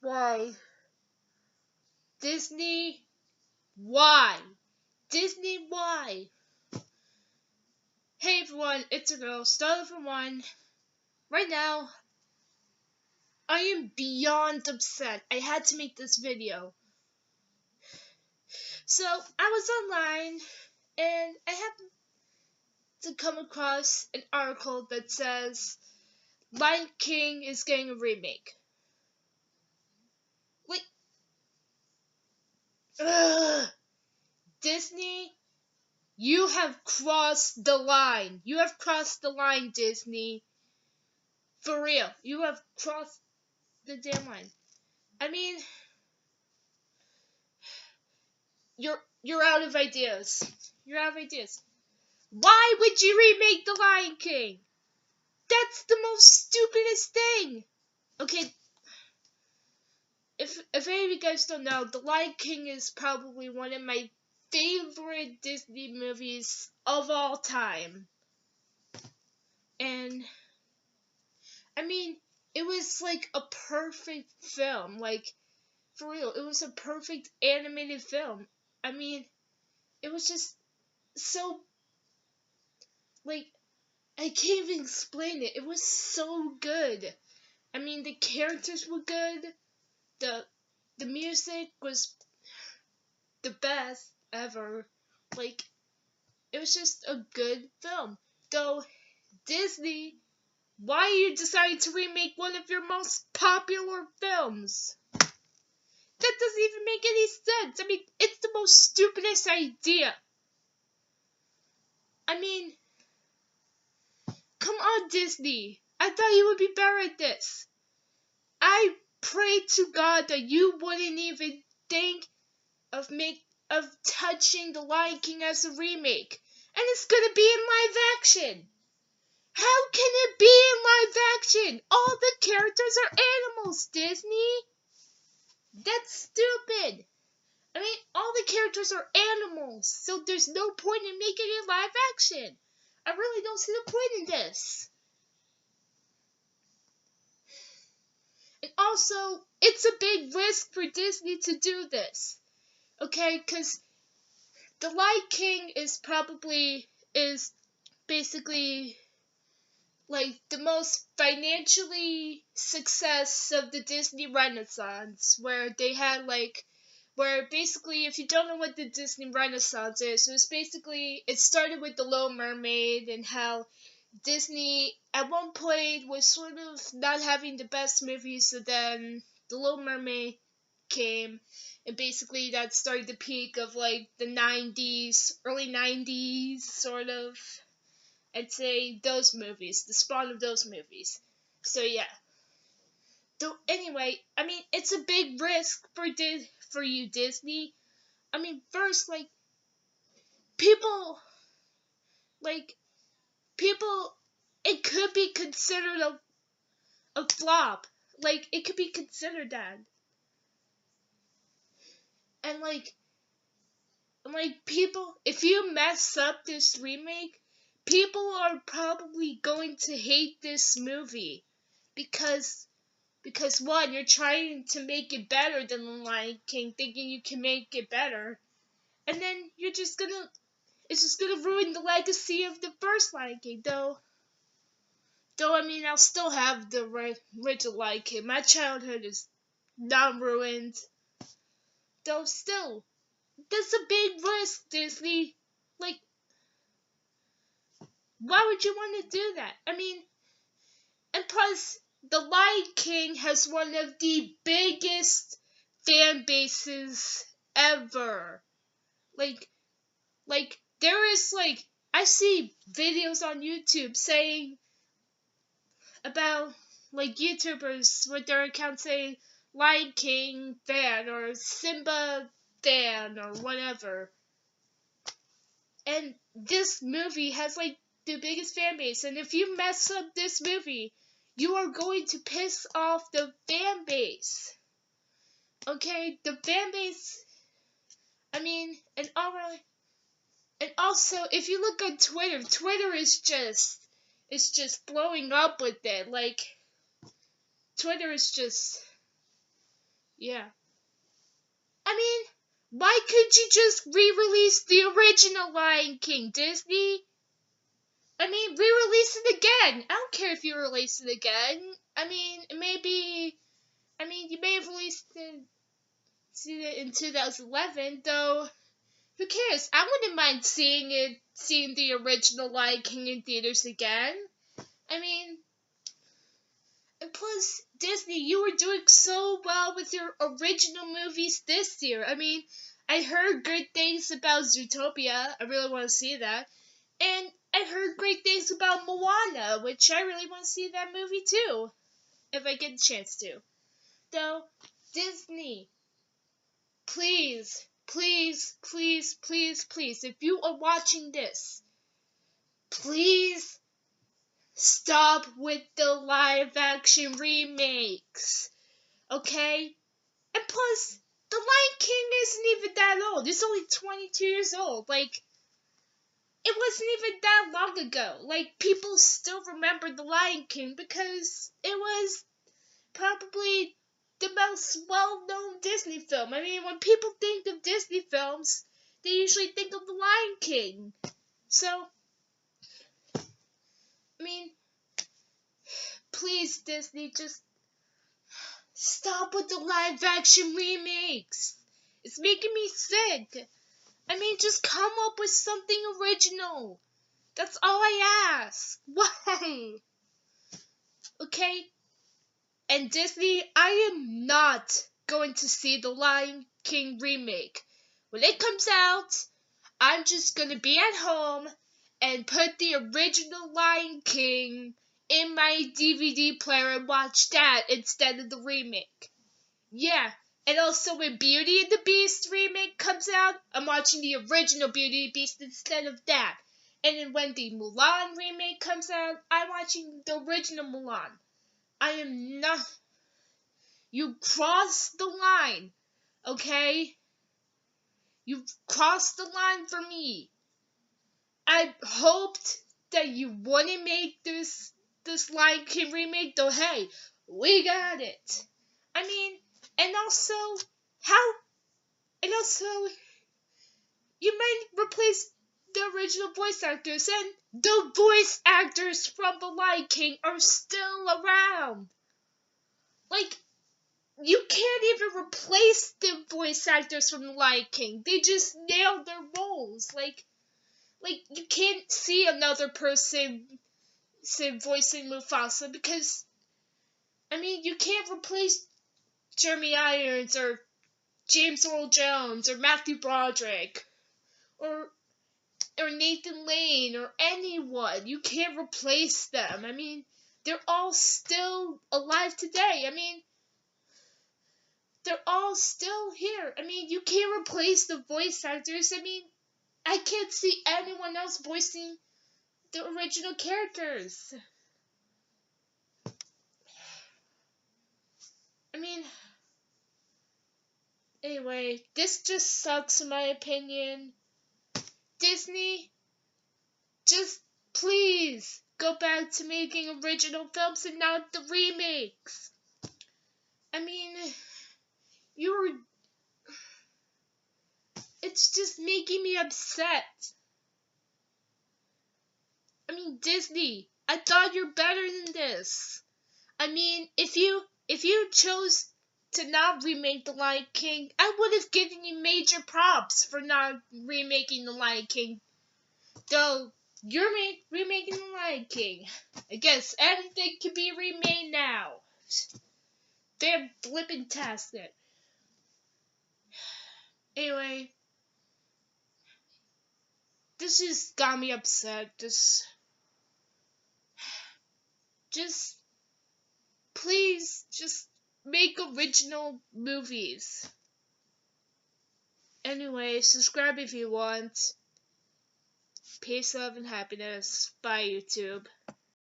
Why? Disney? Why? Disney, why? Hey everyone, it's a girl, Star1. Right now, I am beyond upset. I had to make this video. So, I was online, and I happened to come across an article that says, Lion King is getting a remake. Like, ugh. Disney, you have crossed the line. You have crossed the line, Disney. For real, you have crossed the damn line. I mean, you're out of ideas. You're out of ideas. Why would you remake The Lion King? That's the most stupidest thing. Okay, if any of you guys don't know, The Lion King is probably one of my favorite Disney movies of all time. And I mean, it was like a perfect film. Like, for real, it was a perfect animated film. I mean, it was just so, like, I can't even explain it. It was so good. I mean, the characters were good. The music was the best ever. Like, it was just a good film. Though, Disney, why are you deciding to remake one of your most popular films? That doesn't even make any sense. I mean, it's the most stupidest idea. I mean, come on, Disney. I thought you would be better at this. I pray to God that you wouldn't even think of touching The Lion King as a remake. And it's gonna be in live action. How can it be in live action? All the characters are animals, Disney. That's stupid. I mean, all the characters are animals, so there's no point in making it live action. I really don't see the point in this. And also, it's a big risk for Disney to do this. Okay, because The Lion King is basically like the most financially success of the Disney Renaissance, where they had where basically, if you don't know what the Disney Renaissance is, it started with The Little Mermaid and how Disney at one point was sort of not having the best movies, so then The Little Mermaid came, and basically that started the peak of like the 90s, early 90s, sort of. I'd say those movies, the spawn of those movies. So yeah. So anyway, I mean, it's a big risk for you, Disney. I mean, first, people, like, people, it could be considered a flop. Like, it could be considered that. And people, if you mess up this remake, people are probably going to hate this movie. Because one, you're trying to make it better than The Lion King, thinking you can make it better. And then it's just gonna ruin the legacy of the first Lion King, though I mean, I'll still have the original Lion King. My childhood is not ruined. Though still, that's a big risk, Disney. Like, why would you want to do that? I mean, and plus, The Lion King has one of the biggest fan bases ever. Like, there is, I see videos on YouTube saying about, YouTubers with their accounts saying Lion King fan or Simba fan or whatever. And this movie has, the biggest fan base. And if you mess up this movie, you are going to piss off the fan base. Okay? The fan base, I mean, and also, if you look on Twitter is just blowing up with it. Like, Twitter is just, Yeah. I mean, why could you just re-release the original Lion King, Disney? I mean, re-release it again. I don't care if you release it again. I mean, maybe. I mean, you may have released it in 2011, though. Who cares? I wouldn't mind seeing the original Lion King in theaters again. I mean, and plus, Disney, you were doing so well with your original movies this year. I mean, I heard good things about Zootopia. I really want to see that. And I heard great things about Moana, which I really want to see that movie too, if I get a chance to. Though, Disney, please, please, please, please, please, if you are watching this, please stop with the live action remakes. Okay? And plus, The Lion King isn't even that old. It's only 22 years old. Like, it wasn't even that long ago. Like, people still remember The Lion King because it was probably the most well-known Disney film. I mean, when people think of Disney films, they usually think of The Lion King. So, I mean, please, Disney, just stop with the live-action remakes. It's making me sick. I mean, just come up with something original. That's all I ask. Why? Okay? And Disney, I am not going to see the Lion King remake. When it comes out, I'm just gonna be at home and put the original Lion King in my DVD player and watch that instead of the remake. Yeah, and also when Beauty and the Beast remake comes out, I'm watching the original Beauty and the Beast instead of that. And then when the Mulan remake comes out, I'm watching the original Mulan. I am not... You crossed the line, okay? You crossed the line for me. I hoped that you wouldn't make this Lion King remake, though hey, we got it. I mean, and also, how... And also, you might replace the original voice actors, and the voice actors from The Lion King are still around. Like, you can't even replace the voice actors from The Lion King. They just nailed their roles. Like you can't see another person voicing Mufasa because, I mean, you can't replace Jeremy Irons or James Earl Jones or Matthew Broderick or Nathan Lane or anyone. You can't replace them. I mean, they're all still alive today. I mean, they're all still here. I mean, you can't replace the voice actors. I mean, I can't see anyone else voicing the original characters. I mean, anyway, this just sucks in my opinion. Disney, just please go back to making original films and not the remakes. I mean, it's just making me upset. I mean, Disney, I thought you're better than this. I mean, if you chose to not remake The Lion King, I would have given you major props for not remaking The Lion King. Though, you're remaking The Lion King. I guess anything can be remade now. They're flippin-tastic. Anyway, this just got me upset. Just please, just make original movies. Anyway, subscribe if you want. Peace, love, and happiness. Bye, YouTube.